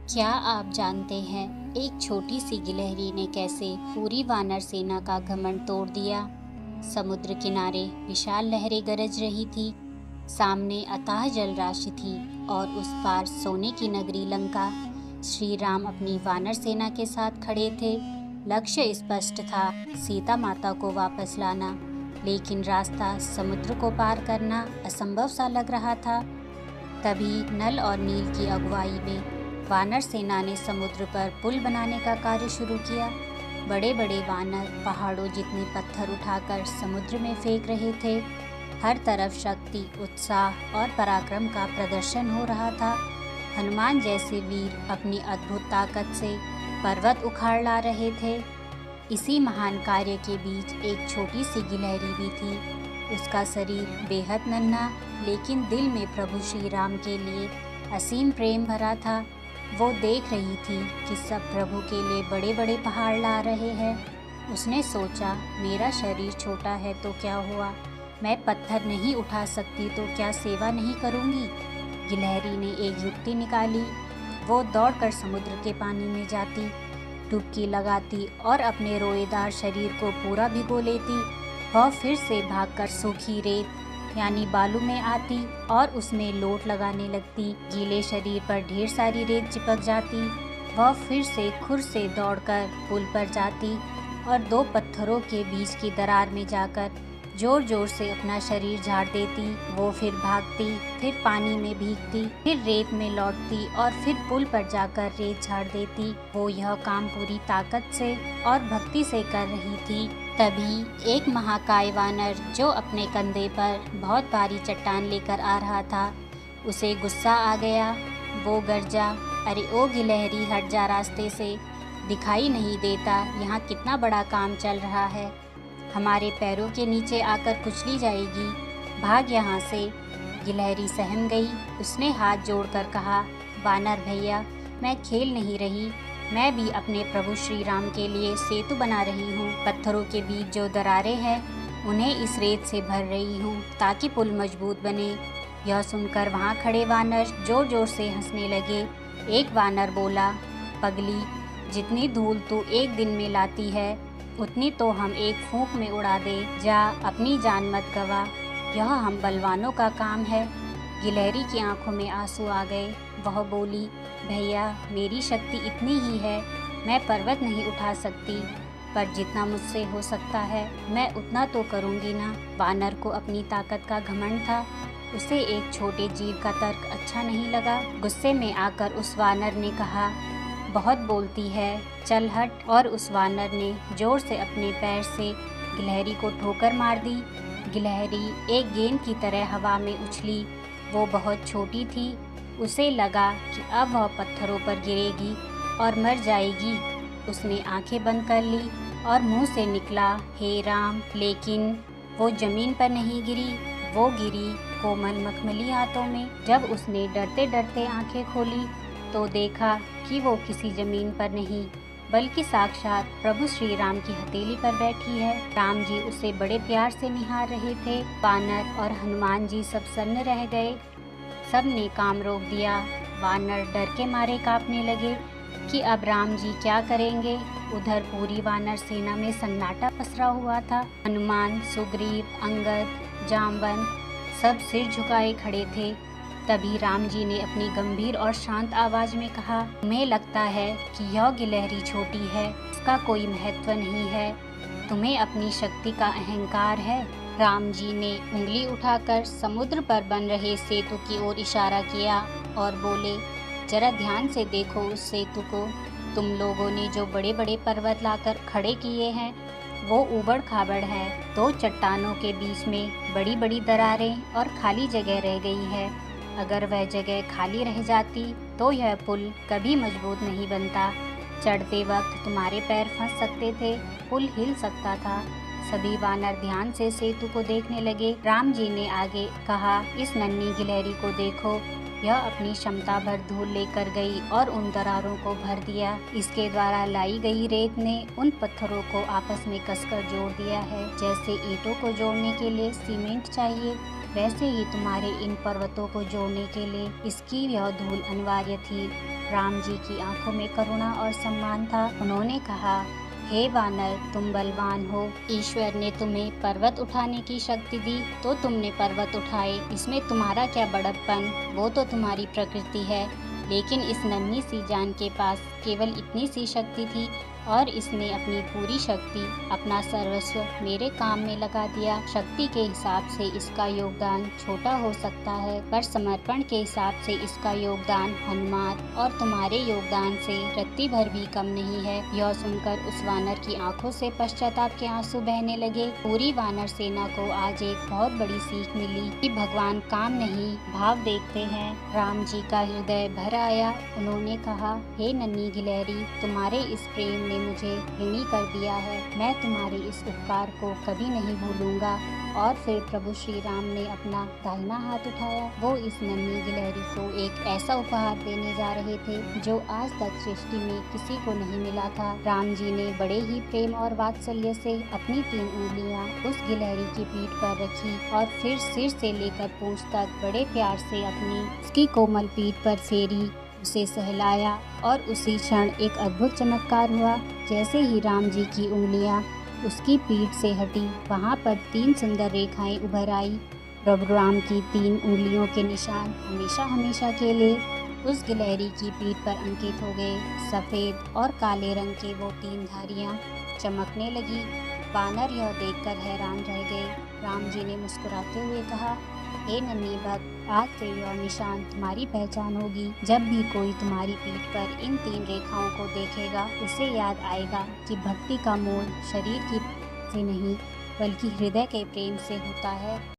क्या आप जानते हैं एक छोटी सी गिलहरी ने कैसे पूरी वानर सेना का घमंड तोड़ दिया। समुद्र किनारे विशाल लहरें गरज रही थी। सामने अथाह जल राशि थी और उस पार सोने की नगरी लंका। श्री राम अपनी वानर सेना के साथ खड़े थे। लक्ष्य स्पष्ट था, सीता माता को वापस लाना, लेकिन रास्ता समुद्र को पार करना असंभव सा लग रहा था। तभी नल और नील की अगुवाई में वानर सेना ने समुद्र पर पुल बनाने का कार्य शुरू किया। बड़े बड़े वानर पहाड़ों जितने पत्थर उठाकर समुद्र में फेंक रहे थे। हर तरफ शक्ति, उत्साह और पराक्रम का प्रदर्शन हो रहा था। हनुमान जैसे वीर अपनी अद्भुत ताकत से पर्वत उखाड़ ला रहे थे। इसी महान कार्य के बीच एक छोटी सी गिलहरी भी थी। उसका शरीर बेहद नन्हा, लेकिन दिल में प्रभु श्री राम के लिए असीम प्रेम भरा था। वो देख रही थी कि सब प्रभु के लिए बड़े बड़े पहाड़ ला रहे हैं। उसने सोचा, मेरा शरीर छोटा है तो क्या हुआ, मैं पत्थर नहीं उठा सकती तो क्या सेवा नहीं करूँगी। गिलहरी ने एक युक्ति निकाली। वो दौड़कर समुद्र के पानी में जाती, डुबकी लगाती और अपने रोएदार शरीर को पूरा भिगो लेती। वह फिर से भागकर सूखी रेत यानी बालू में आती और उसमें लोट लगाने लगती। गीले शरीर पर ढेर सारी रेत चिपक जाती। वह फिर से खुर से दौड़कर पुल पर जाती और दो पत्थरों के बीच की दरार में जाकर जोर जोर से अपना शरीर झाड़ देती। वो फिर भागती, फिर पानी में भीगती, फिर रेत में लौटती और फिर पुल पर जाकर रेत झाड़ देती। वो यह काम पूरी ताकत से और भक्ति से कर रही थी। तभी एक महाकाय वानर जो अपने कंधे पर बहुत भारी चट्टान लेकर आ रहा था, उसे गुस्सा आ गया। वो गरजा, अरे ओ गिलहरी, हट जा रास्ते से, दिखाई नहीं देता यहाँ कितना बड़ा काम चल रहा है, हमारे पैरों के नीचे आकर कुचली जाएगी, भाग यहाँ से। गिलहरी सहम गई। उसने हाथ जोड़कर कहा, वानर भैया, मैं खेल नहीं रही, मैं भी अपने प्रभु श्री राम के लिए सेतु बना रही हूँ। पत्थरों के बीच जो दरारें हैं उन्हें इस रेत से भर रही हूँ ताकि पुल मजबूत बने। यह सुनकर वहाँ खड़े वानर जोर जोर से हंसने लगे। एक वानर बोला, पगली, जितनी धूल तू एक दिन में लाती है उतनी तो हम एक फूंक में उड़ा दे। जा, अपनी जान मत गवा, यह हम बलवानों का काम है। गिलहरी की आंखों में आंसू आ गए। वह बोली, भैया, मेरी शक्ति इतनी ही है, मैं पर्वत नहीं उठा सकती, पर जितना मुझसे हो सकता है मैं उतना तो करूँगी ना। वानर को अपनी ताकत का घमंड था। उसे एक छोटे जीव का तर्क अच्छा नहीं लगा। गुस्से में आकर उस वानर ने कहा, बहुत बोलती है, चल हट। और उस वानर ने जोर से अपने पैर से गिलहरी को ठोकर मार दी। गिलहरी एक गेंद की तरह हवा में उछली। वो बहुत छोटी थी। उसे लगा कि अब वह पत्थरों पर गिरेगी और मर जाएगी। उसने आंखें बंद कर ली और मुंह से निकला, हे राम। लेकिन वो जमीन पर नहीं गिरी, वो गिरी कोमल मखमली हाथों में। जब उसने डरते डरते आंखें खोली तो देखा कि वो किसी जमीन पर नहीं बल्कि साक्षात प्रभु श्री राम की हथेली पर बैठी है। राम जी उसे बड़े प्यार से निहार रहे थे। वानर और हनुमान जी सब सन्न रह गए। सब ने काम रोक दिया। वानर डर के मारे कांपने लगे कि अब राम जी क्या करेंगे। उधर पूरी वानर सेना में सन्नाटा पसरा हुआ था। हनुमान, सुग्रीव, अंगद, जामवंत सब सिर झुकाए खड़े थे। तभी राम जी ने अपनी गंभीर और शांत आवाज में कहा, तुम्हें लगता है कि यह गिलहरी छोटी है, इसका कोई महत्व नहीं है, तुम्हें अपनी शक्ति का अहंकार है। राम जी ने उंगली उठाकर समुद्र पर बन रहे सेतु की ओर इशारा किया और बोले, जरा ध्यान से देखो उस सेतु को। तुम लोगों ने जो बड़े बड़े पर्वत लाकर खड़े किए हैं वो ऊबड़ खाबड़ है। दो चट्टानों के बीच में बड़ी बड़ी दरारें और खाली जगह रह गई है। अगर वह जगह खाली रह जाती तो यह पुल कभी मजबूत नहीं बनता। चढ़ते वक्त तुम्हारे पैर फंस सकते थे, पुल हिल सकता था। सभी वानर ध्यान से सेतु को देखने लगे। राम जी ने आगे कहा, इस नन्ही गिलहरी को देखो, यह अपनी क्षमता भर धूल लेकर गई और उन दरारों को भर दिया। इसके द्वारा लाई गई रेत ने उन पत्थरों को आपस में कसकर जोड़ दिया है। जैसे ईंटों को जोड़ने के लिए सीमेंट चाहिए, वैसे ही तुम्हारे इन पर्वतों को जोड़ने के लिए इसकी यह धूल अनिवार्य थी। राम जी की आंखों में करुणा और सम्मान था। उन्होंने कहा, हे वानर, तुम बलवान हो। ईश्वर ने तुम्हें पर्वत उठाने की शक्ति दी तो तुमने पर्वत उठाए, इसमें तुम्हारा क्या बड़प्पन, वो तो तुम्हारी प्रकृति है। लेकिन इस नन्ही सी जान के पास केवल इतनी सी शक्ति थी और इसने अपनी पूरी शक्ति, अपना सर्वस्व मेरे काम में लगा दिया। शक्ति के हिसाब से इसका योगदान छोटा हो सकता है, पर समर्पण के हिसाब से इसका योगदान हनुमान और तुम्हारे योगदान से रत्ती भर भी कम नहीं है। यह सुनकर उस वानर की आंखों से पश्चाताप के आंसू बहने लगे। पूरी वानर सेना को आज एक बहुत बड़ी सीख मिली कि भगवान काम नहीं, भाव देखते हैं। राम जी का हृदय भर आया। उन्होंने कहा, हे नन्ही गिलहरी, तुम्हारे इस प्रेम ने मुझे ऋणी कर दिया है। मैं तुम्हारे इस उपकार को कभी नहीं भूलूंगा। और फिर प्रभु श्री राम ने अपना दाहिना हाथ उठाया। वो इस नन्ही गिलहरी को एक ऐसा उपहार देने जा रहे थे जो आज तक सृष्टि में किसी को नहीं मिला था। राम जी ने बड़े ही प्रेम और वात्सल्य से अपनी 3 उंगलियां उस गिलहरी की पीठ पर रखी और फिर सिर से लेकर पूंछ तक बड़े प्यार से अपनी उसकी कोमल पीठ पर फेरी, उसे सहलाया और उसी क्षण एक अद्भुत चमत्कार हुआ। जैसे ही राम जी की उंगलियां उसकी पीठ से हटी, वहां पर 3 सुंदर रेखाएं उभर आई। प्रभु राम की 3 उंगलियों के निशान हमेशा हमेशा के लिए उस गिलहरी की पीठ पर अंकित हो गए। सफेद और काले रंग के वो 3 धारियां चमकने लगी। वानर यह देखकर हैरान रह गए। राम जी ने मुस्कुराते हुए कहा, हे नन्ही भक्त, आज से यह निशान तुम्हारी पहचान होगी। जब भी कोई तुम्हारी पीठ पर इन 3 रेखाओं को देखेगा, उसे याद आएगा कि भक्ति का मोल शरीर की से नहीं बल्कि हृदय के प्रेम से होता है।